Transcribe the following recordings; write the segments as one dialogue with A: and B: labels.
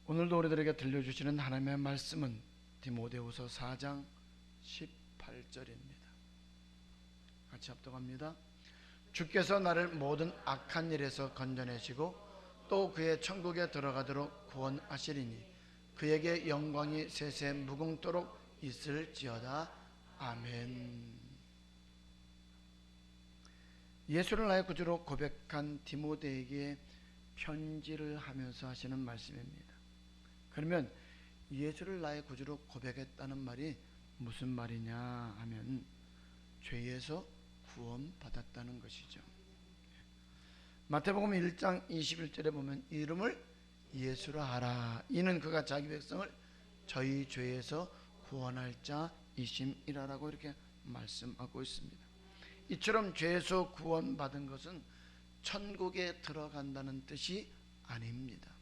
A: 오늘도 우리들에게 들려주시는 하나님의 말씀은 디모데후서 4장 18절입니다. 같이 합독합니다. 주께서 나를 모든 악한 일에서 건져내시고 또 그의 천국에 들어가도록 구원하시리니 그에게 영광이 세세 무궁토록 있을지어다. 아멘. 예수를 나의 구주로 고백한 디모데에게 편지를 하면서 하시는 말씀입니다. 그러면 예수를 나의 구주로 고백했다는 말이 무슨 말이냐 하면 죄에서 구원받았다는 것이죠. 마태복음 1장 21절에 보면 이름을 예수라 하라. 이는 그가 자기 백성을 저희 죄에서 구원할 자이심이라라고 이렇게 말씀하고 있습니다. 이처럼 죄에서 구원받은 것은 천국에 들어간다는 뜻이 아닙니다.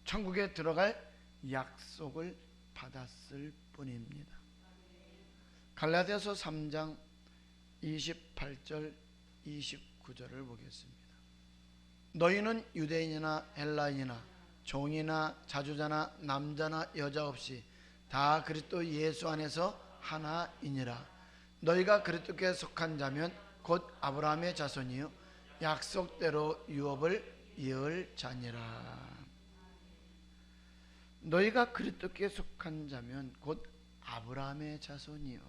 A: 천국에 들어갈 약속을 받았을 뿐입니다. 갈라디아서 3장 28절 29절을 보겠습니다. 너희는 유대인이나 헬라인이나 종이나 자주자나 남자나 여자 없이 다 그리스도 예수 안에서 하나이니라. 너희가 그리스도께 속한 자면 곧 아브라함의 자손이요 약속대로 유업을 이을 자니라. 너희가 그리스도께 속한 자면 곧 아브라함의 자손이요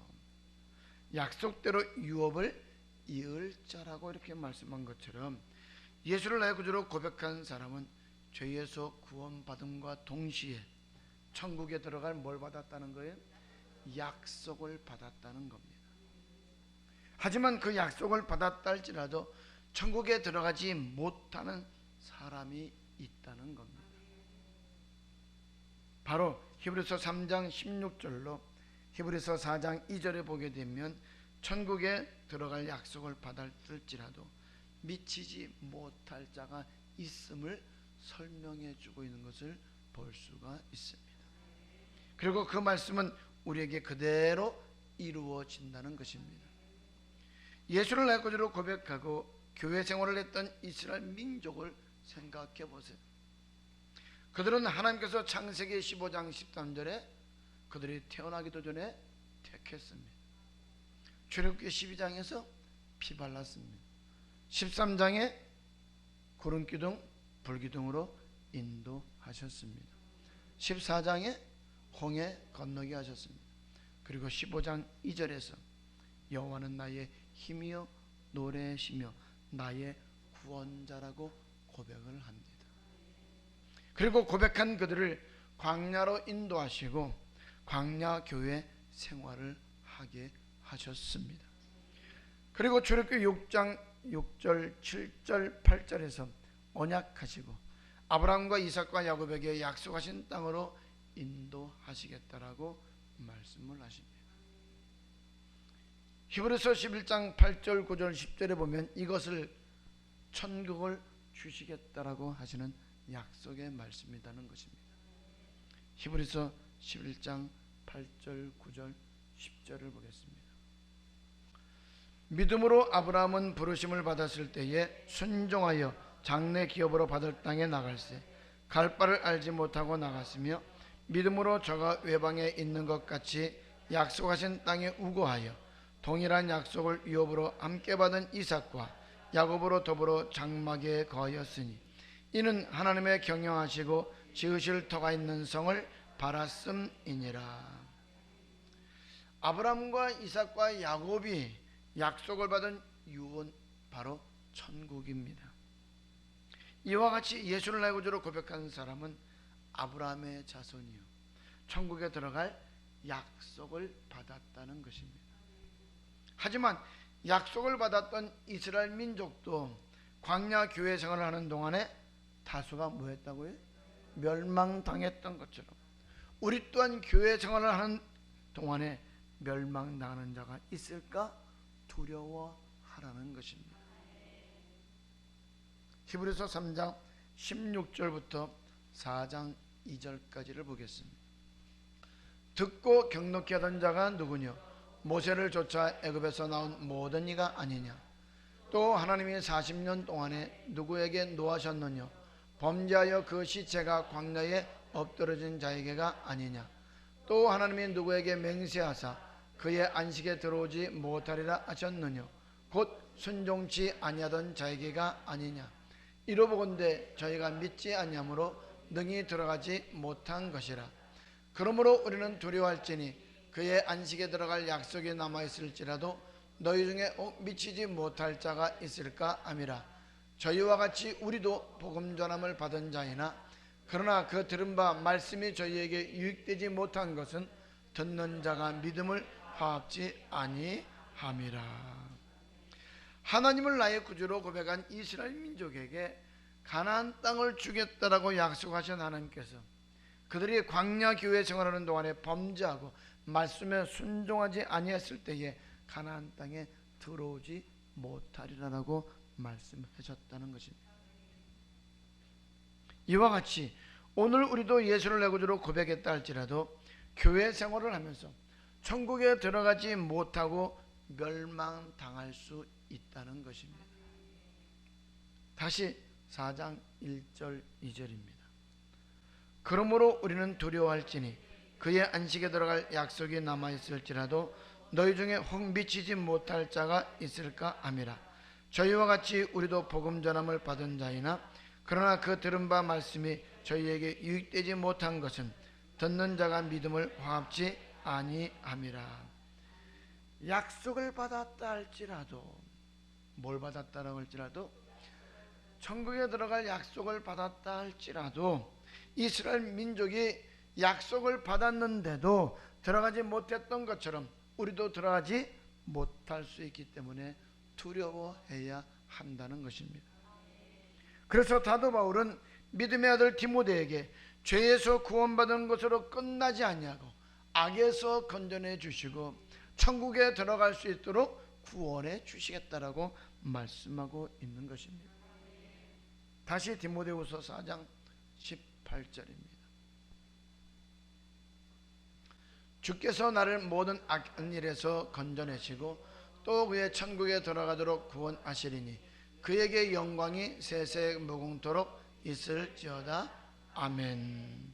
A: 약속대로 유업을 이을 자라고 이렇게 말씀한 것처럼 예수를 나의 구주로 고백한 사람은 죄에서 구원받음과 동시에 천국에 들어갈 뭘 받았다는 거예요? 약속을 받았다는 겁니다. 하지만 그 약속을 받았다 할지라도 천국에 들어가지 못하는 사람이 있다는 겁니다. 바로 히브리서 3장 16절로 히브리서 4장 2절에 보게 되면 천국에 들어갈 약속을 받았을지라도 미치지 못할 자가 있음을 설명해 주고 있는 것을 볼 수가 있습니다. 그리고 그 말씀은 우리에게 그대로 이루어진다는 것입니다. 예수를 나의 구주로 고백하고 교회 생활을 했던 이스라엘 민족을 생각해 보세요. 그들은 하나님께서 창세기 15장 13절에 그들이 태어나기도 전에 택했습니다. 출애굽기 12장에서 피 발랐습니다. 13장에 구름기둥 불기둥으로 인도하셨습니다. 14장에 홍해 건너게 하셨습니다. 그리고 15장 2절에서 여호와는 나의 힘이요 노래시며 나의 구원자라고 고백을 합니다. 그리고 고백한 그들을 광야로 인도하시고 광야 교회 생활을 하게 하셨습니다. 그리고 출애굽기 6장 6절 7절 8절에서 언약하시고 아브라함과 이삭과 야곱에게 약속하신 땅으로 인도하시겠다라고 말씀을 하십니다. 히브리서 11장 8절 9절 10절에 보면 이것을 천국을 주시겠다라고 하시는 약속의 말씀이라는 것입니다. 히브리서 11장 8절 9절 10절을 보겠습니다. 믿음으로 아브라함은 부르심을 받았을 때에 순종하여 장래 기업으로 받을 땅에 나갈새 갈 바를 알지 못하고 나갔으며 믿음으로 저가 외방에 있는 것 같이 약속하신 땅에 우거하여 동일한 약속을 유업으로 함께 받은 이삭과 야곱으로 더불어 장막에 거하였으니 이는 하나님의 경영하시고 지으실 터가 있는 성을 바랐음이니라. 아브라함과 이삭과 야곱이 약속을 받은 유언 바로 천국입니다. 이와 같이 예수를 나의 구주로 고백한 사람은 아브라함의 자손이요 천국에 들어갈 약속을 받았다는 것입니다. 하지만 약속을 받았던 이스라엘 민족도 광야 교회 생활을 하는 동안에 다수가 뭐 했다고요? 멸망당했던 것처럼 우리 또한 교회 생활을 하는 동안에 멸망당하는 자가 있을까 두려워하라는 것입니다. 히브리서 3장 16절부터 4장 2절까지를 보겠습니다. 듣고 경록히 하던 자가 누구냐? 모세를 쫓아 애굽에서 나온 모든 이가 아니냐? 또 하나님이 40년 동안에 누구에게 노하셨느냐? 범죄하여 그 시체가 광야에 엎드러진 자에게가 아니냐. 또 하나님이 누구에게 맹세하사 그의 안식에 들어오지 못하리라 하셨느냐. 곧 순종치 아니하던 자에게가 아니냐. 이로보건대 저희가 믿지 아니하므로 능히 들어가지 못한 것이라. 그러므로 우리는 두려워할지니 그의 안식에 들어갈 약속이 남아있을지라도 너희 중에 미치지 못할 자가 있을까 함이라. 저희와 같이 우리도 복음 전함을 받은 자이나 그러나 그 들은 바 말씀이 저희에게 유익되지 못한 것은 듣는 자가 믿음을 화합지 아니함이라. 하나님을 나의 구주로 고백한 이스라엘 민족에게 가나안 땅을 주겠다라고 약속하신 하나님께서 그들이 광야 교회 생활하는 동안에 범죄하고 말씀에 순종하지 아니했을 때에 가나안 땅에 들어오지 못하리라고 말씀하셨다는 것입니다. 이와 같이 오늘 우리도 예수를 내 구주로 고백했다 할지라도 교회 생활을 하면서 천국에 들어가지 못하고 멸망당할 수 있다는 것입니다. 다시 4장 1절 2절입니다. 그러므로 우리는 두려워할지니 그의 안식에 들어갈 약속이 남아있을지라도 너희 중에 혹 미치지 못할 자가 있을까 함이라. 저희와 같이 우리도 복음 전함을 받은 자이나 그러나 그 들은 바 말씀이 저희에게 유익되지 못한 것은 듣는 자가 믿음을 화합지 아니함이라. 약속을 받았다 할지라도, 뭘 받았다라고 할지라도, 천국에 들어갈 약속을 받았다 할지라도 이스라엘 민족이 약속을 받았는데도 들어가지 못했던 것처럼 우리도 들어가지 못할 수 있기 때문에 두려워해야 한다는 것입니다. 그래서 사도 바울은 믿음의 아들 디모데에게 죄에서 구원받은 것으로 끝나지 아니하고 악에서 건져내 주시고 천국에 들어갈 수 있도록 구원해 주시겠다라고 말씀하고 있는 것입니다. 다시 디모데후서 4장 18절입니다. 주께서 나를 모든 악한 일에서 건져내시고 또 그의 천국에 들어가도록 구원하시리니 그에게 영광이 세세 무궁토록 있을지어다. 아멘.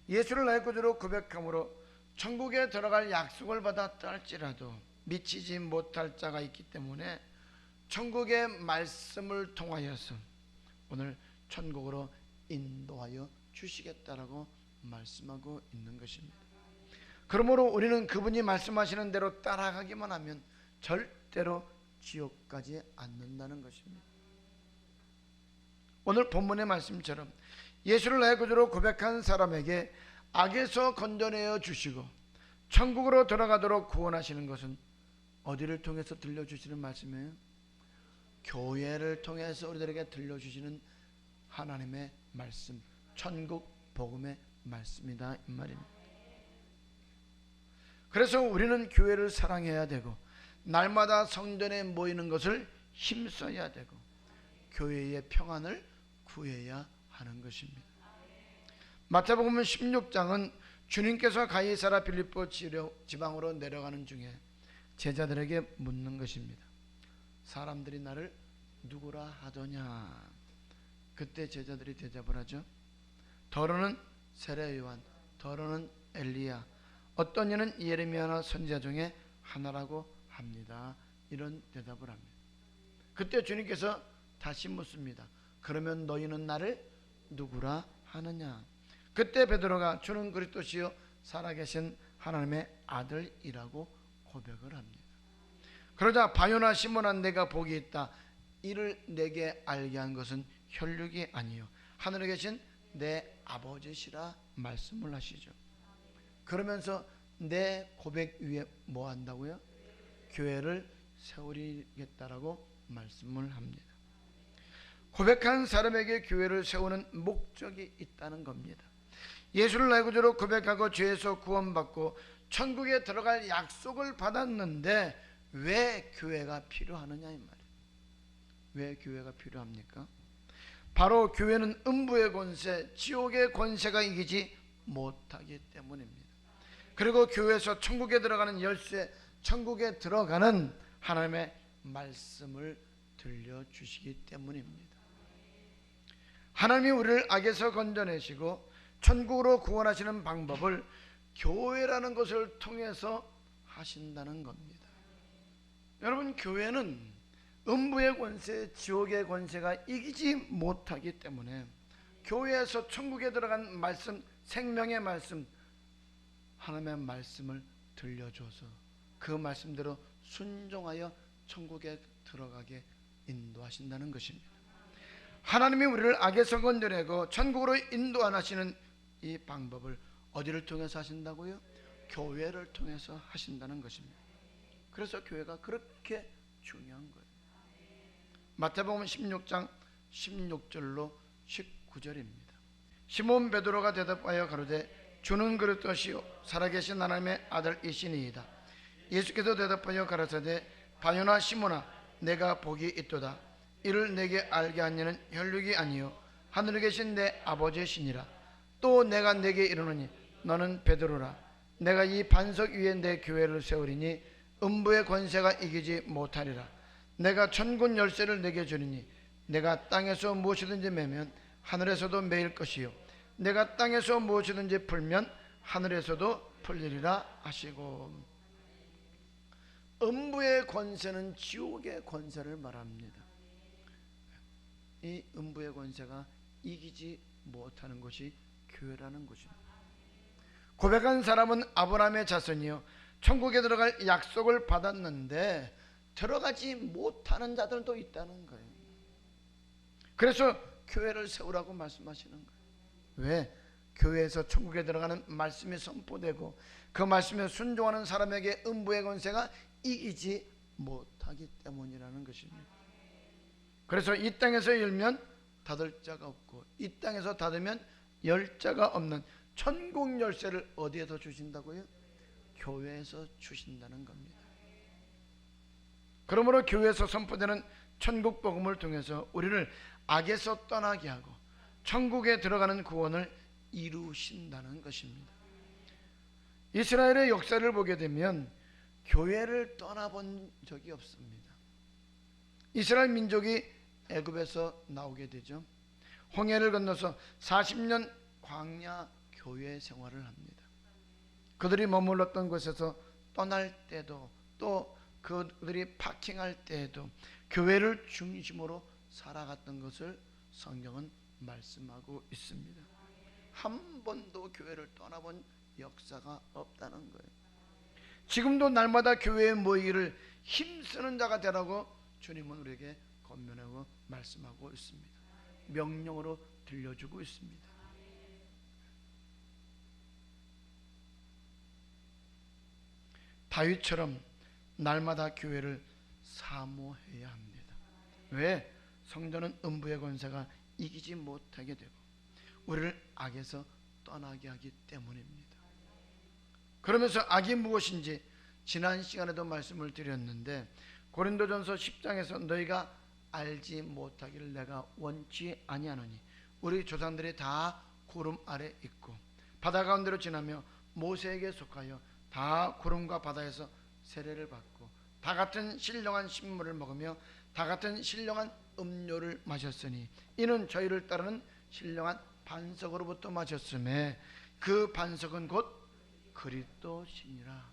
A: 예수를 나의 구주로 고백함으로 천국에 들어갈 약속을 받았다 할지라도 미치지 못할 자가 있기 때문에 천국의 말씀을 통하여서 오늘 천국으로 인도하여 주시겠다라고 말씀하고 있는 것입니다. 그러므로 우리는 그분이 말씀하시는 대로 따라가기만 하면 절대로 지옥 가지 않는다는 것입니다. 오늘 본문의 말씀처럼 예수를 나의 구주로 고백한 사람에게 악에서 건져내어 주시고 천국으로 들어가도록 구원하시는 것은 어디를 통해서 들려주시는 말씀이에요? 교회를 통해서 우리들에게 들려주시는 하나님의 말씀, 천국 복음의 말씀이다 이 말입니다. 그래서 우리는 교회를 사랑해야 되고 날마다 성전에 모이는 것을 힘써야 되고 교회의 평안을 구해야 하는 것입니다. 마태복음 16장은 주님께서 가이사랴 빌립보 지방으로 내려가는 중에 제자들에게 묻는 것입니다. 사람들이 나를 누구라 하더냐. 그때 제자들이 대답을 하죠. 더러는 세례 요한, 더러는 엘리야, 어떤 이는 예레미야나 선지자 중에 하나라고 합니다. 이런 대답을 합니다. 그때 주님께서 다시 묻습니다. 그러면 너희는 나를 누구라 하느냐. 그때 베드로가 주는 그리스도시요 살아계신 하나님의 아들이라고 고백을 합니다. 그러자 바요나 시몬아 내가 복이 있다. 이를 내게 알게 한 것은 혈육이 아니요 하늘에 계신 내 아버지시라 말씀을 하시죠. 그러면서 내 고백 위에 뭐 한다고요? 교회를 세우리겠다라고 말씀을 합니다. 고백한 사람에게 교회를 세우는 목적이 있다는 겁니다. 예수를 나의 구주로 고백하고 죄에서 구원받고 천국에 들어갈 약속을 받았는데 왜 교회가 필요하느냐 이 말이에요. 왜 교회가 필요합니까? 바로 교회는 음부의 권세, 지옥의 권세가 이기지 못하기 때문입니다. 그리고 교회에서 천국에 들어가는 열쇠, 천국에 들어가는 하나님의 말씀을 들려주시기 때문입니다. 하나님이 우리를 악에서 건져내시고 천국으로 구원하시는 방법을 교회라는 것을 통해서 하신다는 겁니다. 여러분, 교회는 음부의 권세, 지옥의 권세가 이기지 못하기 때문에 교회에서 천국에 들어간 말씀, 생명의 말씀, 하나님의 말씀을 들려줘서 그 말씀대로 순종하여 천국에 들어가게 인도하신다는 것입니다. 하나님이 우리를 악에서 건져내고 천국으로 인도하시는 이 방법을 어디를 통해서 하신다고요? 교회를 통해서 하신다는 것입니다. 그래서 교회가 그렇게 중요한 거예요. 마태복음 16장 16절로 19절입니다. 시몬 베드로가 대답하여 가로되 주는 그리스도시요 살아계신 하나님의 아들이시니이다. 예수께서 대답하여 가라사대 바요나 시몬아 내가 복이 있도다. 이를 내게 알게 한 이는 혈육이 아니요 하늘에 계신 내 아버지시니라. 또 내가 내게 이르노니 너는 베드로라. 내가 이 반석 위에 내 교회를 세우리니 음부의 권세가 이기지 못하리라. 내가 천군 열쇠를 내게 주리니 내가 땅에서 무엇이든지 매면 하늘에서도 매일 것이요 내가 땅에서 무엇이든지 풀면 하늘에서도 풀리리라 하시고. 음부의 권세는 지옥의 권세를 말합니다. 이 음부의 권세가 이기지 못하는 것이 교회라는 것입니다. 고백한 사람은 아브라함의 자손이요 천국에 들어갈 약속을 받았는데 들어가지 못하는 자들도 있다는 거예요. 그래서 교회를 세우라고 말씀하시는 거예요. 왜? 교회에서 천국에 들어가는 말씀이 선포되고 그 말씀에 순종하는 사람에게 음부의 권세가 이기지 못하기 때문이라는 것입니다. 그래서 이 땅에서 열면 닫을 자가 없고 이 땅에서 닫으면 열 자가 없는 천국 열쇠를 어디에서 주신다고요? 교회에서 주신다는 겁니다. 그러므로 교회에서 선포되는 천국 복음을 통해서 우리를 악에서 떠나게 하고 천국에 들어가는 구원을 이루신다는 것입니다. 이스라엘의 역사를 보게 되면 교회를 떠나본 적이 없습니다. 이스라엘 민족이 애굽에서 나오게 되죠. 홍해를 건너서 40년 광야 교회 생활을 합니다. 그들이 머물렀던 곳에서 떠날 때도 또 그들이 파킹할 때에도 교회를 중심으로 살아갔던 것을 성경은 말씀하고 있습니다. 한 번도 교회를 떠나본 역사가 없다는 거예요. 지금도 날마다 교회에 모이기를 힘쓰는 자가 되라고 주님은 우리에게 권면하고 말씀하고 있습니다. 명령으로 들려주고 있습니다. 다윗처럼 날마다 교회를 사모해야 합니다. 왜? 성전은 음부의 권세가 이기지 못하게 되고 우리를 악에서 떠나게 하기 때문입니다. 그러면서 악이 무엇인지 지난 시간에도 말씀을 드렸는데 고린도전서 10장에서 너희가 알지 못하기를 내가 원치 아니하노니 우리 조상들이 다 구름 아래 있고 바다 가운데로 지나며 모세에게 속하여 다 구름과 바다에서 세례를 받고 다 같은 신령한 식물을 먹으며 다 같은 신령한 음료를 마셨으니 이는 저희를 따르는 신령한 반석으로부터 마셨음에 그 반석은 곧 그리스도시니라.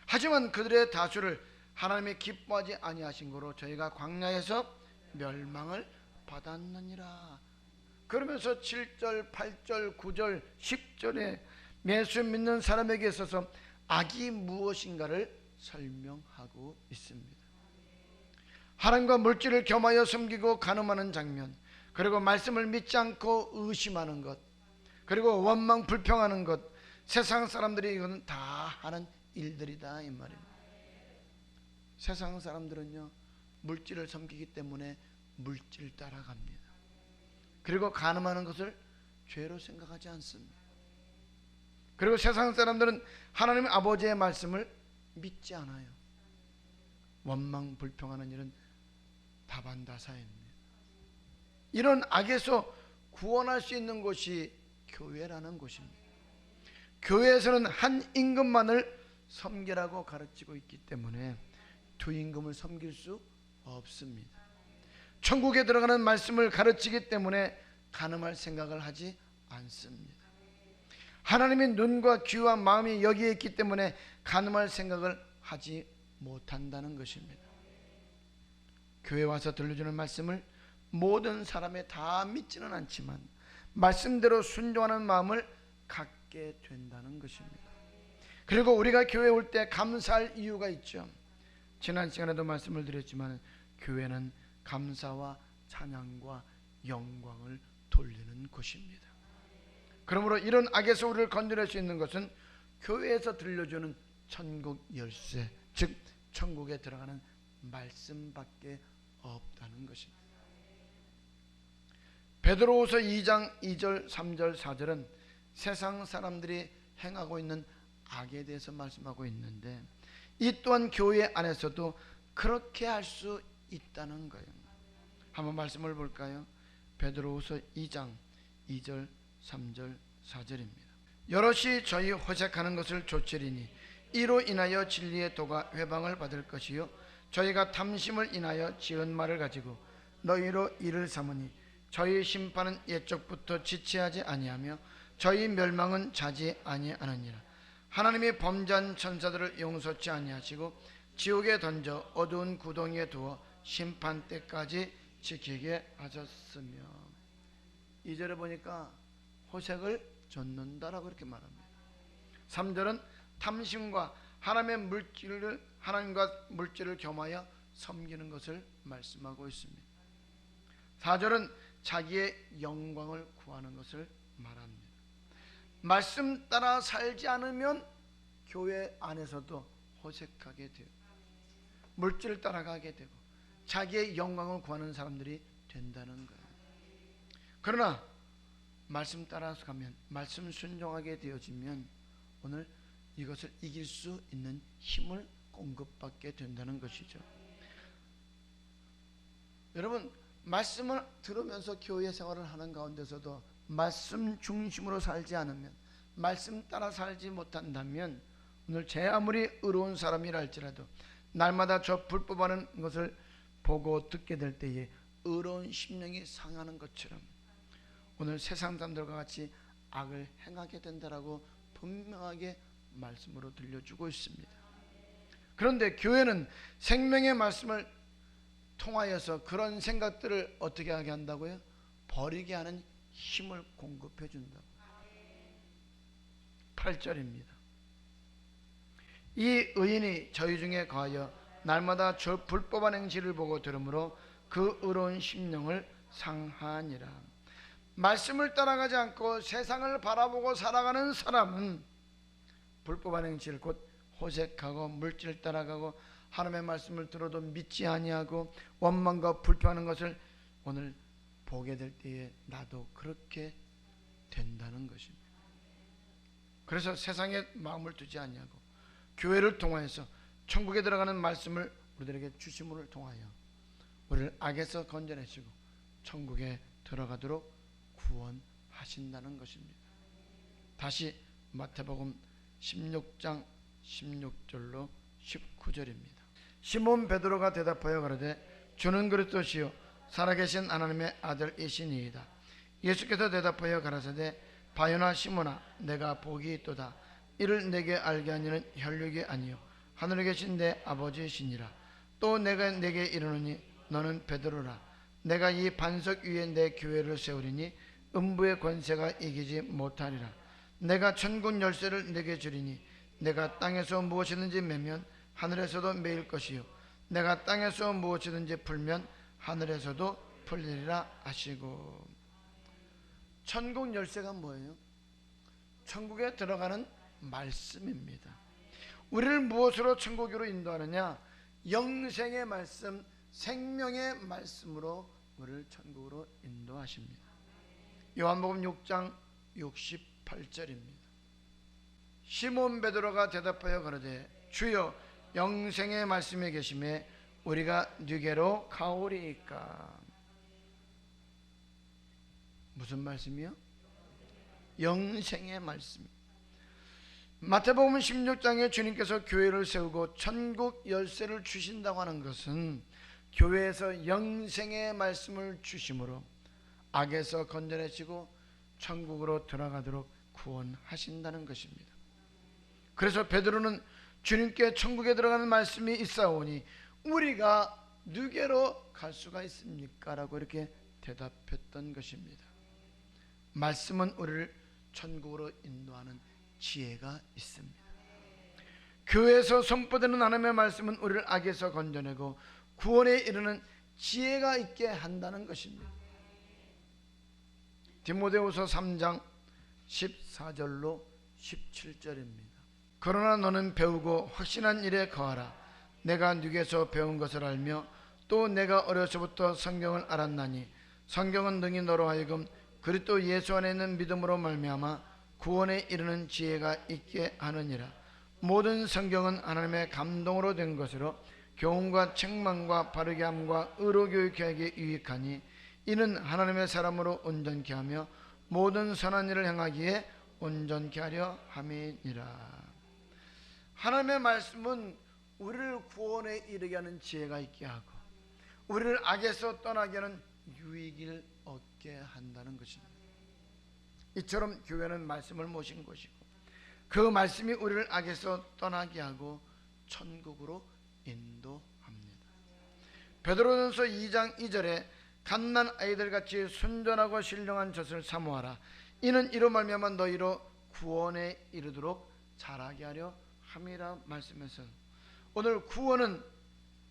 A: 하지만 그들의 다수를 하나님이 기뻐하지 아니하신 거로 저희가 광야에서 멸망을 받았느니라. 그러면서 7절, 8절, 9절, 10절에 예수 믿는 사람에게 있어서 악이 무엇인가를 설명하고 있습니다. 하나님과 물질을 겸하여 섬기고 간음하는 장면, 그리고 말씀을 믿지 않고 의심하는 것, 그리고 원망 불평하는 것, 세상 사람들이 이건 다 하는 일들이다 이 말입니다. 세상 사람들은요 물질을 섬기기 때문에 물질 따라갑니다. 그리고 간음하는 것을 죄로 생각하지 않습니다. 그리고 세상 사람들은 하나님 아버지의 말씀을 믿지 않아요. 원망 불평하는 일은 다반다사입니다. 이런 악에서 구원할 수 있는 곳이 교회라는 곳입니다. 교회에서는 한 임금만을 섬기라고 가르치고 있기 때문에 두 임금을 섬길 수 없습니다. 천국에 들어가는 말씀을 가르치기 때문에 간음할 생각을 하지 않습니다. 하나님의 눈과 귀와 마음이 여기에 있기 때문에 간음할 생각을 하지 못한다는 것입니다. 교회 와서 들려주는 말씀을 모든 사람이 다 믿지는 않지만 말씀대로 순종하는 마음을 갖게 된다는 것입니다. 그리고 우리가 교회에 올 때 감사할 이유가 있죠. 지난 시간에도 말씀을 드렸지만 교회는 감사와 찬양과 영광을 돌리는 곳입니다. 그러므로 이런 악에서 우리를 건져낼 수 있는 것은 교회에서 들려주는 천국 열쇠, 즉 천국에 들어가는 말씀밖에 없다는 것입니다. 베드로후서 2장 2절 3절 4절은 세상 사람들이 행하고 있는 악에 대해서 말씀하고 있는데 이 또한 교회 안에서도 그렇게 할 수 있다는 거예요. 한번 말씀을 볼까요? 베드로후서 2장 2절 3절 4절입니다. 여럿이 저희 호색하는 것을 조치리니 이로 인하여 진리의 도가 회방을 받을 것이요 저희가 탐심을 인하여 지은 말을 가지고 너희로 이를 삼으니 저희 심판은 옛적부터 지체하지 아니하며 저희 멸망은 자지 아니하느니라. 하나님이 범죄한 천사들을 용서치 아니하시고 지옥에 던져 어두운 구덩이에 두어 심판 때까지 지키게 하셨으며. 2절에 보니까 호색을 좇는다라고 이렇게 말합니다. 3절은 탐심과 하나님과 물질을 겸하여 섬기는 것을 말씀하고 있습니다. 4절은 자기의 영광을 구하는 것을 말합니다. 말씀 따라 살지 않으면 교회 안에서도 호색하게 되고 물질을 따라가게 되고 자기의 영광을 구하는 사람들이 된다는 거예요. 그러나 말씀 따라서 가면, 말씀 순종하게 되어지면 오늘 이것을 이길 수 있는 힘을 공급받게 된다는 것이죠. 여러분, 말씀을 들으면서 교회 생활을 하는 가운데서도 말씀 중심으로 살지 않으면, 말씀 따라 살지 못한다면 오늘 제 아무리 의로운 사람이라 할지라도 날마다 저 불법하는 것을 보고 듣게 될 때에 의로운 심령이 상하는 것처럼 오늘 세상 사람들과 같이 악을 행하게 된다라고 분명하게 말씀으로 들려주고 있습니다. 그런데 교회는 생명의 말씀을 통하여서 그런 생각들을 어떻게 하게 한다고요? 버리게 하는 힘을 공급해 준다고. 8절입니다. 이 의인이 저희 중에 거하여 날마다 저 불법한 행실을 보고 들으므로 그 의로운 심령을 상하니라. 말씀을 따라가지 않고 세상을 바라보고 살아가는 사람은 불법한 행실, 곧 호색하고 물질 따라가고 하나님의 말씀을 들어도 믿지 아니하고 원망과 불평하는 것을 오늘 보게 될 때에 나도 그렇게 된다는 것입니다. 그래서 세상에 마음을 두지 아니하고 교회를 통하여서 천국에 들어가는 말씀을 우리들에게 주심을 통하여 우리를 악에서 건져내시고 천국에 들어가도록 구원하신다는 것입니다. 다시 마태복음 16장 16절로 19절입니다. 시몬 베드로가 대답하여 가로되 주는 그리스도시요 살아계신 하나님의 아들이시니이다. 예수께서 대답하여 가라사대 바요나 시몬아 내가 복이 있도다. 이를 내게 알게 하니는 혈육이 아니요 하늘에 계신 내 아버지시니라. 또 내가 내게 이르노니 너는 베드로라. 내가 이 반석 위에 내 교회를 세우리니 음부의 권세가 이기지 못하리라. 내가 천국 열쇠를 내게 주리니 내가 땅에서 무엇이든지 매면 하늘에서도 매일 것이요 내가 땅에서 무엇이든지 풀면 하늘에서도 풀리리라 하시고. 천국 열쇠가 뭐예요? 천국에 들어가는 말씀입니다. 우리를 무엇으로 천국으로 인도하느냐? 영생의 말씀, 생명의 말씀으로 우리를 천국으로 인도하십니다. 요한복음 6장 68절입니다. 시몬 베드로가 대답하여 가로되 주여 영생의 말씀에 계심에 우리가 누게로 가오리이까. 무슨 말씀이요? 영생의 말씀. 마태복음 16장에 주님께서 교회를 세우고 천국 열쇠를 주신다고 하는 것은 교회에서 영생의 말씀을 주심으로 악에서 건져내시고 천국으로 들어가도록 구원하신다는 것입니다. 그래서 베드로는 주님께 천국에 들어가는 말씀이 있사오니 우리가 누게로 갈 수가 있습니까? 라고 이렇게 대답했던 것입니다. 말씀은 우리를 천국으로 인도하는 지혜가 있습니다. 교회에서 선포되는 하나님의 말씀은 우리를 악에서 건져내고 구원에 이르는 지혜가 있게 한다는 것입니다. 디모데후서 3장 14절로 17절입니다. 그러나 너는 배우고 확신한 일에 거하라. 내가 네게서 배운 것을 알며 또 내가 어려서부터 성경을 알았나니 성경은 능히 너로 하여금 그리스도 예수 안에 있는 믿음으로 말미암아 구원에 이르는 지혜가 있게 하느니라. 모든 성경은 하나님의 감동으로 된 것으로 교훈과 책망과 바르게 함과 의로 교육하기에 유익하니 이는 하나님의 사람으로 온전케 하며 모든 선한 일을 행하기에 온전케 하려 함이니라. 하나님의 말씀은 우리를 구원에 이르게 하는 지혜가 있게 하고 우리를 악에서 떠나게 하는 유익을 얻게 한다는 것입니다. 이처럼 교회는 말씀을 모신 것이고 그 말씀이 우리를 악에서 떠나게 하고 천국으로 인도합니다. 베드로전서 2장 2절에 갓난 아이들같이 순전하고 신령한 젖을 사모하라. 이는 이로 말미암아 너희로 구원에 이르도록 자라게 하려 함이라 말씀해서 오늘 구원은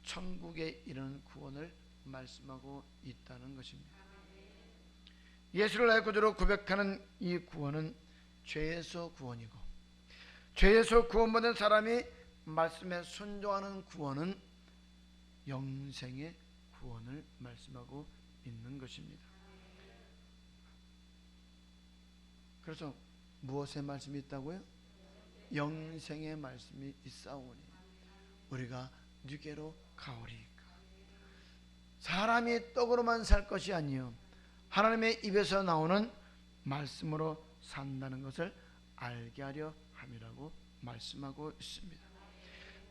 A: 천국에 이르는 구원을 말씀하고 있다는 것입니다. 예수를 나의 구주로 고백하는 이 구원은 죄에서 구원이고 죄에서 구원받은 사람이 말씀에 순종하는 구원은 영생의 구원을 말씀하고 있는 것입니다. 그래서 무엇의 말씀이 있다고요? 영생의 말씀이 있사오니 우리가 누게로 가오리이까. 사람이 떡으로만 살 것이 아니요 하나님의 입에서 나오는 말씀으로 산다는 것을 알게 하려 함이라고 말씀하고 있습니다.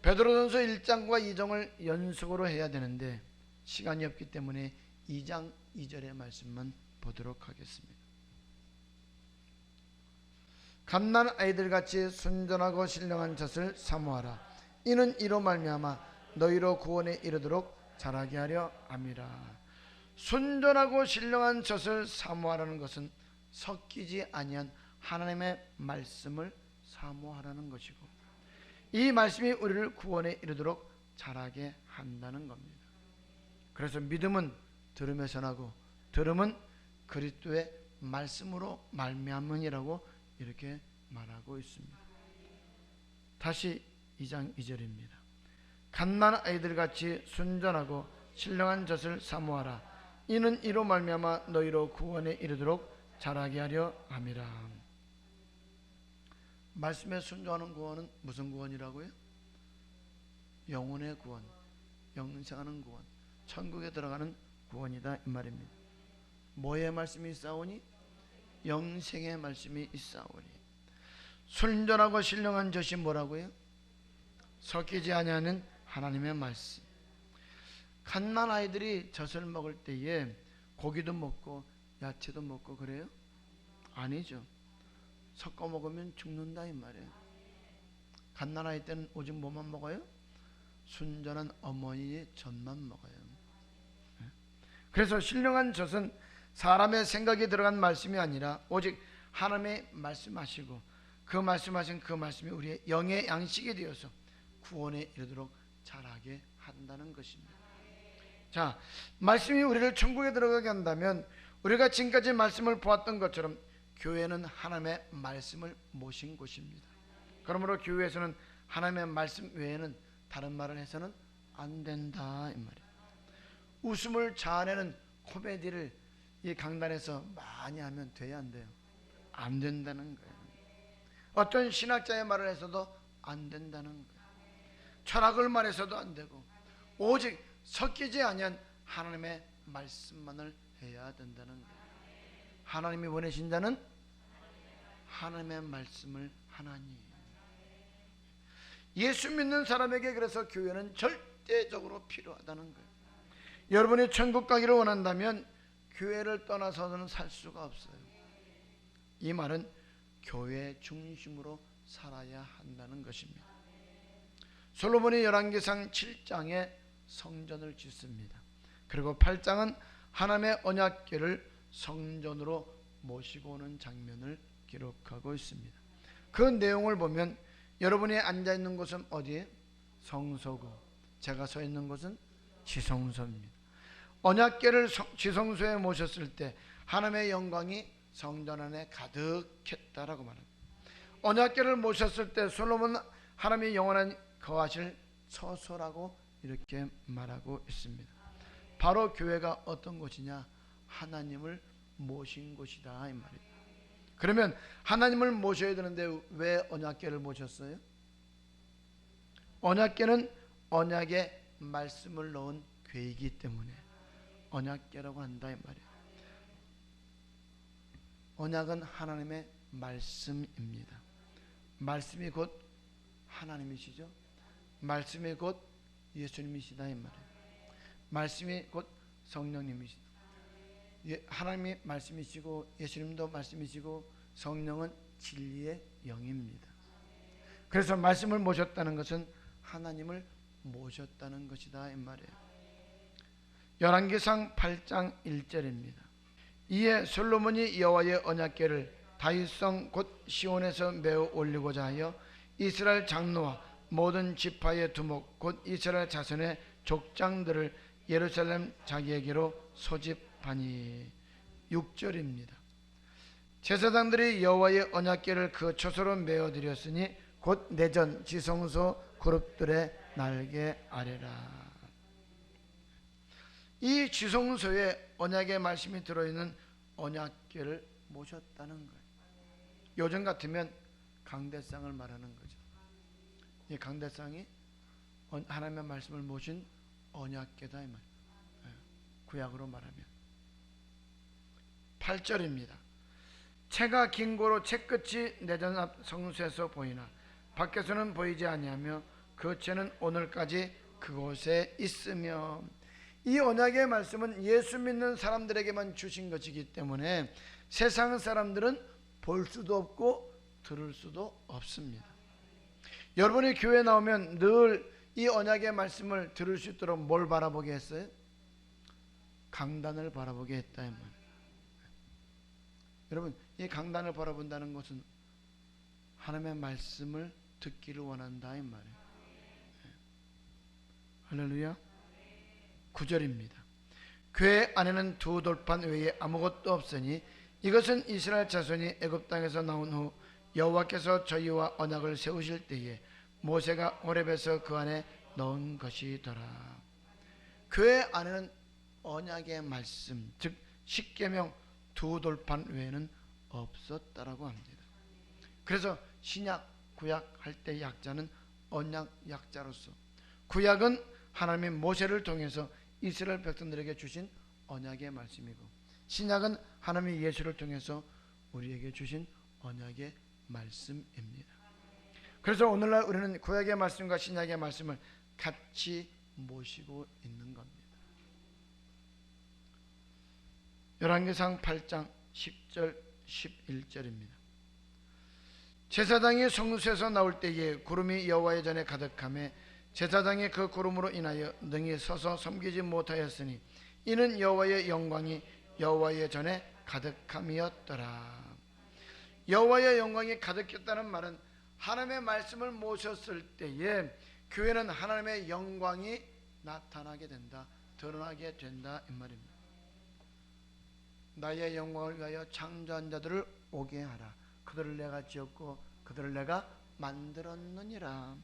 A: 베드로전서 1장과 2장을 연속으로 해야 되는데 시간이 없기 때문에 2장 2절의 말씀만 보도록 하겠습니다. 갓난 아이들같이 순전하고 신령한 젖을 사모하라. 이는 이로 말미암아 너희로 구원에 이르도록 자라게 하려 함이라. 순전하고 신령한 젖을 사모하라는 것은 섞이지 아니한 하나님의 말씀을 사모하라는 것이고 이 말씀이 우리를 구원에 이르도록 자라게 한다는 겁니다. 그래서 믿음은 들음에서 나고 들음은 그리스도의 말씀으로 말미암으니라고 이렇게 말하고 있습니다. 다시 2장 2절입니다. 갓난 아이들같이 순전하고 신령한 젖을 사모하라. 이는 이로 말미암아 너희로 구원에 이르도록 자라게 하려 함이라. 말씀에 순종하는 구원은 무슨 구원이라고요? 영혼의 구원, 영생하는 구원, 천국에 들어가는 구원이다 이 말입니다. 뭐의 말씀이 있사오니? 영생의 말씀이 있사오니. 순전하고 신령한 젖이 뭐라고요? 섞이지 아니하는 하나님의 말씀. 갓난 아이들이 젖을 먹을 때에 고기도 먹고 야채도 먹고 그래요? 아니죠. 섞어 먹으면 죽는다 이 말이에요. 갓난 아이 때는 오직 뭐만 먹어요? 순전한 어머니의 젖만 먹어요. 그래서 신령한 젖은 사람의 생각이 들어간 말씀이 아니라 오직 하나님의 말씀하시고 그 말씀하신 그 말씀이 우리의 영의 양식이 되어서 구원에 이르도록 자라게 한다는 것입니다. 자, 말씀이 우리를 천국에 들어가게 한다면 우리가 지금까지 말씀을 보았던 것처럼 교회는 하나님의 말씀을 모신 곳입니다. 그러므로 교회에서는 하나님의 말씀 외에는 다른 말을 해서는 안 된다 이 말이에요. 웃음을 자아내는 코미디를 이 강단에서 많이 하면 돼야 안 돼요? 안 된다는 거예요. 어떤 신학자의 말을 해서도 안 된다는 거예요. 철학을 말해서도 안 되고 오직 섞이지 아니한 하나님의 말씀만을 해야 된다는 거예요. 하나님이 보내신 자는 하나님의 말씀을 하나니. 예수 믿는 사람에게 그래서 교회는 절대적으로 필요하다는 거예요. 여러분이 천국 가기를 원한다면 교회를 떠나서는 살 수가 없어요. 이 말은 교회 중심으로 살아야 한다는 것입니다. 솔로몬이 열왕기상 7장에 성전을 짓습니다. 그리고 8장은 하나님의 언약궤를 성전으로 모시고 오는 장면을 기록하고 있습니다. 그 내용을 보면 여러분이 앉아 있는 곳은 어디에? 성소고, 제가 서 있는 곳은 지성소입니다. 언약궤를 지성소에 모셨을 때 하나님의 영광이 성전 안에 가득했다라고 말합니다. 언약궤를 모셨을 때 솔로몬은 하나님의 영원한 거하실 처소라고 이렇게 말하고 있습니다. 바로 교회가 어떤 곳이냐? 하나님을 모신 곳이다 이 말이에요. 그러면 하나님을 모셔야 되는데 왜 언약궤를 모셨어요? 언약궤는 언약의 말씀을 넣은 궤이기 때문에 언약궤라고 한다 이 말이에요. 언약은 하나님의 말씀입니다. 말씀이 곧 하나님이시죠. 말씀이 곧 예수님이시다 이 말이에요. 말씀이 곧 성령님이시다. 하나님이 말씀이시고 예수님도 말씀이시고 성령은 진리의 영입니다. 그래서 말씀을 모셨다는 것은 하나님을 모셨다는 것이다 이 말이에요. 열왕기상 8장 1절입니다. 이에 솔로몬이 여호와의 언약궤를 다윗성 곧 시온에서 메어 올리고자 하여 이스라엘 장로와 모든 지파의 두목 곧 이스라엘 자손의 족장들을 예루살렘 자기에게로 소집하니. 6절입니다. 제사장들이 여호와의 언약궤를 그 처소로 메어 드렸으니 곧 내전 지성소 그룹들의 날개 아래라. 이 지성소에 언약의 말씀이 들어있는 언약궤를 모셨다는 거예요. 요즘 같으면 강대상을 말하는 거죠. 이 강대상이 하나님의 말씀을 모신 언약궤다 이 말. 구약으로 말하면 8절입니다. 채가 긴 고로 채끝이 내전 앞 성소에서 보이나 밖에서는 보이지 아니하며 그 채는 오늘까지 그곳에 있으며. 이 언약의 말씀은 예수 믿는 사람들에게만 주신 것이기 때문에 세상 사람들은 볼 수도 없고 들을 수도 없습니다. 여러분이 교회에 나오면 늘 이 언약의 말씀을 들을 수 있도록 뭘 바라보게 했어요? 강단을 바라보게 했다 이 말이에요. 여러분, 이 강단을 바라본다는 것은 하나님의 말씀을 듣기를 원한다 이 말이에요. 할렐루야. 9절입니다. 궤 안에는 두 돌판 외에 아무것도 없으니 이것은 이스라엘 자손이 애굽 땅에서 나온 후 여호와께서 저희와 언약을 세우실 때에 모세가 호렙에서 그 안에 넣은 것이더라. 궤 안에는 언약의 말씀, 즉 십계명 두 돌판 외에는 없었다라고 합니다. 그래서 신약, 구약 할 때 약자는 언약 약자로서, 구약은 하나님의 모세를 통해서 이스라엘 백성들에게 주신 언약의 말씀이고, 신약은 하나님의 예수를 통해서 우리에게 주신 언약의 말씀입니다. 그래서 오늘날 우리는 구약의 말씀과 신약의 말씀을 같이 모시고 있는 겁니다. 열왕기상 8장 10절 11절입니다. 제사장이 성소에서 나올 때에 구름이 여호와의 전에 가득하매 제사장이 그 구름으로 인하여 능히 서서 섬기지 못하였으니 이는 여호와의 영광이 여호와의 전에 가득함이었더라. 여호와의 영광이 가득했다는 말은 하나님의 말씀을 모셨을 때에 교회는 하나님의 영광이 나타나게 된다, 드러나게 된다 이 말입니다. 나의 영광을 위하여 창조한 자들을 오게 하라. 그들을 내가 지었고 그들을 내가 만들었느니라.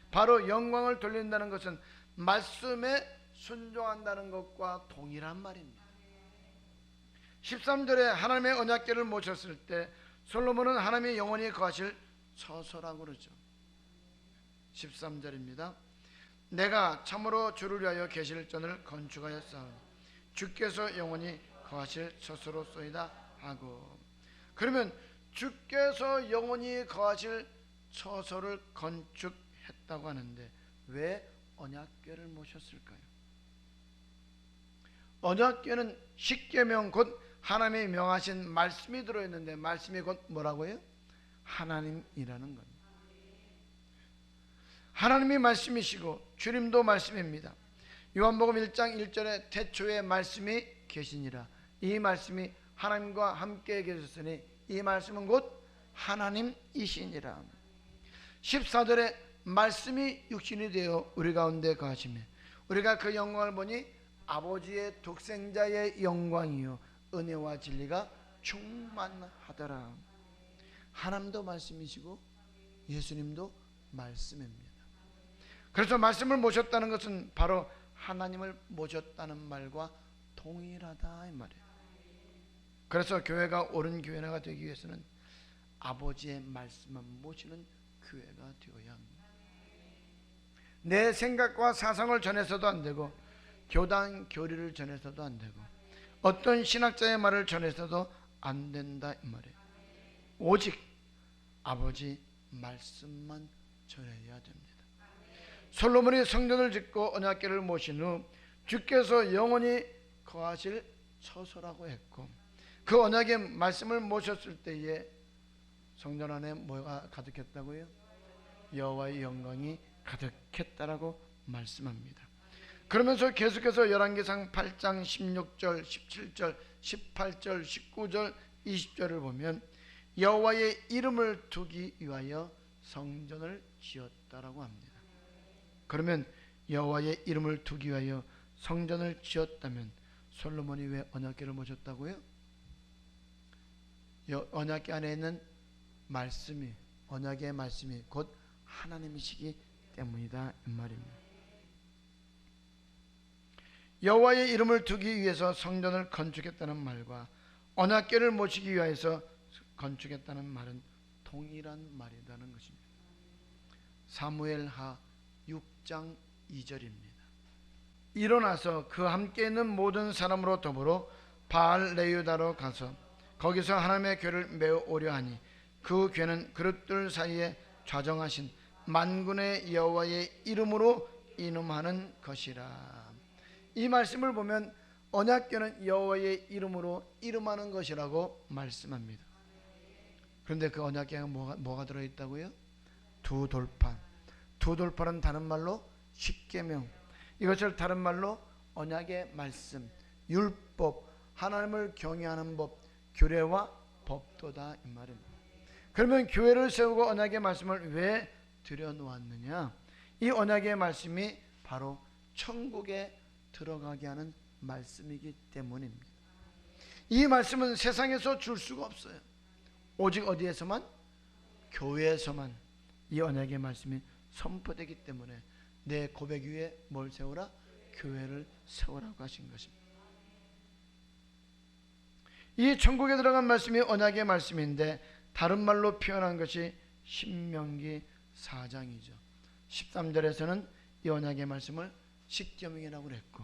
A: 바로 영광을 돌린다는 것은 말씀에 순종한다는 것과 동일한 말입니다. 13절에 하나님의 언약궤를 모셨을 때 솔로몬은 하나님의 영원히 거하실 처소라고 그러죠. 13절입니다. 내가 참으로 주를 위하여 계실전을 건축하였사오니 주께서 영원히 거하실 처소로소이다 하고. 그러면 주께서 영원히 거하실 처소를 건축했다고 하는데 왜 언약궤를 모셨을까요? 언약궤는 십계명 곧 하나님이 명하신 말씀이 들어있는데, 말씀이 곧 뭐라고요? 하나님이라는 겁니다. 하나님이 말씀이시고 주님도 말씀입니다. 요한복음 1장 1절에 태초에 말씀이 계시니라. 이 말씀이 하나님과 함께 계셨으니 이 말씀은 곧 하나님이시니라. 14절에 말씀이 육신이 되어 우리 가운데 거하시며 우리가 그 영광을 보니 아버지의 독생자의 영광이요 은혜와 진리가 충만하더라. 하나님도 말씀이시고 예수님도 말씀입니다. 그래서 말씀을 모셨다는 것은 바로 하나님을 모셨다는 말과 동일하다 이 말이에요. 그래서 교회가 옳은 교회가 되기 위해서는 아버지의 말씀만 모시는 교회가 되어야 합니다. 내 생각과 사상을 전해서도 안 되고 교단 교리를 전해서도 안 되고 어떤 신학자의 말을 전해서도 안 된다 이 말이에요. 오직 아버지 말씀만 전해야 됩니다. 솔로몬이 성전을 짓고 언약궤를 모신 후 주께서 영원히 거하실 처소라고 했고, 그 언약의 말씀을 모셨을 때에 성전 안에 뭐가 가득했다고요? 여호와의 영광이 가득했다라고 말씀합니다. 그러면서 계속해서 열왕기상 8장 16절, 17절, 18절, 19절, 20절을 보면 여호와의 이름을 두기 위하여 성전을 지었다라고 합니다. 그러면 여호와의 이름을 두기 위하여 성전을 지었다면 솔로몬이 왜 언약궤를 모셨다고요? 언약궤 안에 있는 말씀이, 언약의 말씀이 곧 하나님이시기 때문이다 이 말입니다. 여호와의 이름을 두기 위해서 성전을 건축했다는 말과 언약궤를 모시기 위해서 건축했다는 말은 동일한 말이라는 것입니다. 사무엘하 6장 2절입니다. 일어나서 그 함께 있는 모든 사람으로 더불어 바알 레유다로 가서 거기서 하나님의 궤를 메어 오려 하니 그 궤는 그릇들 사이에 좌정하신 만군의 여호와의 이름으로 이름하는 것이라. 이 말씀을 보면 언약궤는 여호와의 이름으로 이름하는 것이라고 말씀합니다. 그런데 그 언약궤가 뭐가 들어있다고요? 두 돌판. 두 돌판은 다른 말로 십계명, 이것을 다른 말로 언약의 말씀, 율법, 하나님을 경외하는 법, 규례와 법도다 이 말입니다. 그러면 교회를 세우고 언약의 말씀을 왜 들여놓았느냐? 이 언약의 말씀이 바로 천국에 들어가게 하는 말씀이기 때문입니다. 이 말씀은 세상에서 줄 수가 없어요. 오직 어디에서만? 교회에서만 이 언약의 말씀이 선포되기 때문에 내 고백 위에 뭘 세우라? 교회를 세우라고 하신 것입니다. 이 천국에 들어간 말씀이 언약의 말씀인데 다른 말로 표현한 것이 신명기 4장이죠. 13절에서는 이 언약의 말씀을 십계명이라고 했고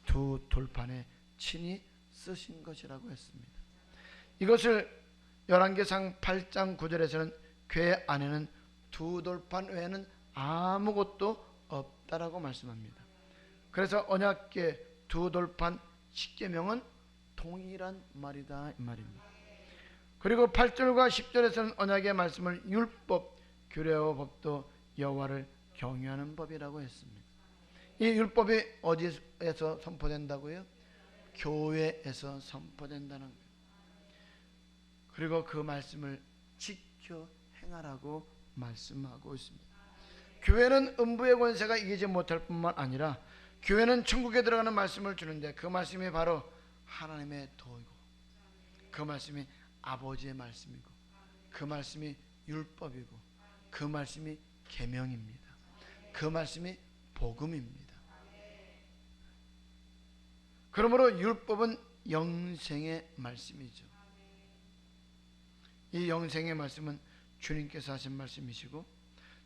A: 두 돌판에 친히 쓰신 것이라고 했습니다. 이것을 열왕기상 8장 9절에서는 궤 안에는 두 돌판 외에는 아무것도 없다라고 말씀합니다. 그래서 언약궤 두 돌판 십계명은 동일한 말이다 이 말입니다. 그리고 8절과 10절에서는 언약의 말씀을 율법, 규례와 법도 여호와를 경외하는 법이라고 했습니다. 이 율법이 어디에서 선포된다고요? 교회에서 선포된다는 거예요. 그리고 그 말씀을 지켜 행하라고 말씀하고 있습니다. 교회는 음부의 권세가 이기지 못할 뿐만 아니라 교회는 천국에 들어가는 말씀을 주는데 그 말씀이 바로 하나님의 도이고 그 말씀이 아버지의 말씀이고 그 말씀이 율법이고 그 말씀이 계명입니다. 그 말씀이 복음입니다. 그러므로 율법은 영생의 말씀이죠. 이 영생의 말씀은 주님께서 하신 말씀이시고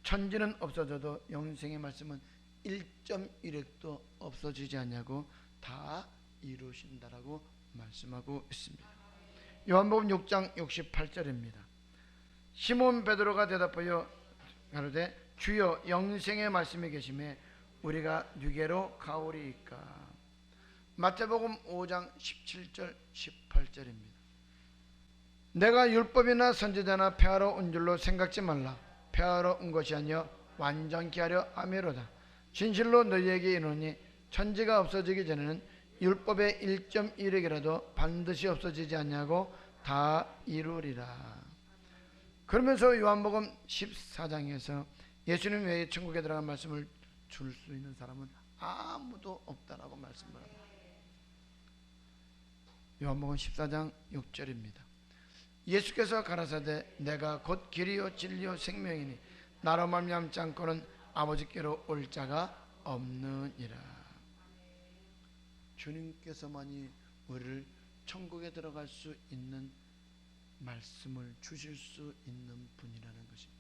A: 천지는 없어져도 영생의 말씀은 1.1획도 없어지지 않냐고 다 이루신다라고 말씀하고 있습니다. 요한복음 6장 68절입니다. 시몬 베드로가 대답하여 가로되 주여 영생의 말씀이 계심에 우리가 누게로 가오리이까. 마태복음 5장 17절 18절입니다. 내가 율법이나 선지자나 폐하러 온 줄로 생각지 말라. 폐하러 온 것이 아니여 완전케 하려 함이로다. 진실로 너희에게 이르노니 천지가 없어지기 전에는 율법의 1.1획이라도 반드시 없어지지 않냐고 다 이루리라. 그러면서 요한복음 14장에서 예수님 외에 천국에 들어간 말씀을 줄 수 있는 사람은 아무도 없다라고 말씀을 합니다. 요한복음 14장 6절입니다. 예수께서 가라사대 내가 곧 길이요 진리요 생명이니 나로 말미암지 않고는 아버지께로 올 자가 없느니라. 주님께서만이 우리를 천국에 들어갈 수 있는 말씀을 주실 수 있는 분이라는 것입니다.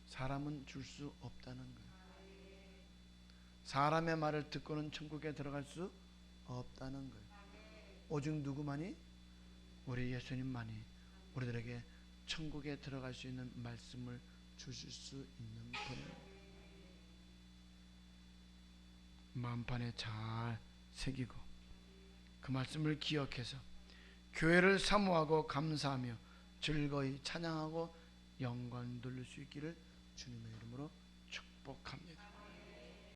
A: 사람은 줄 수 없다는 거예요. 사람의 말을 듣고는 천국에 들어갈 수 없다는 거예요. 오직 누구만이? 우리 예수님만이 우리들에게 천국에 들어갈 수 있는 말씀을 주실 수 있는 분입니다. 마음판에 잘 새기고 그 말씀을 기억해서 교회를 사모하고 감사하며 즐거이 찬양하고 영광 돌릴 수 있기를 주님의 이름으로 축복합니다.